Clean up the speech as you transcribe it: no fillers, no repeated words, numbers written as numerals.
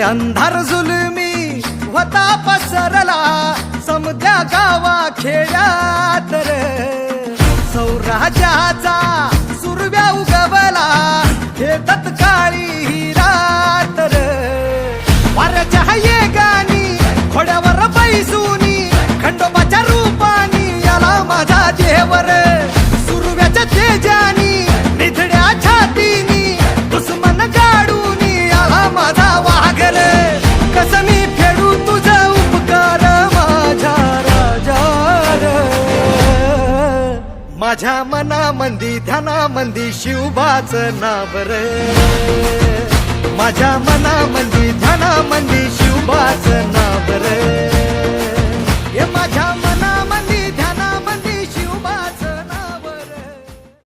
अंधार जुलमी होता पसरला समद्या गावा खेड्यात रे सौराज्याचा सुरव्या उगवला हे तत्काळी ही रात रे वाऱ्याच्या येगानी घोड्यावर बैसूनी खंडोबाच्या रूपानी याला माझा देवर सुरव्याच्या तेजानी निधड्या छातीनी दुश्मन गाडूनी याला माझा वाघर कस मी फेडू तुझा उपकार माझ्या राजा माझ्या मनामंदी ध्यानामंदी शिवबाच नाव रे माझ्या मनामंदी ध्यानामंदी शिवबाच नाव रे हे माझ्या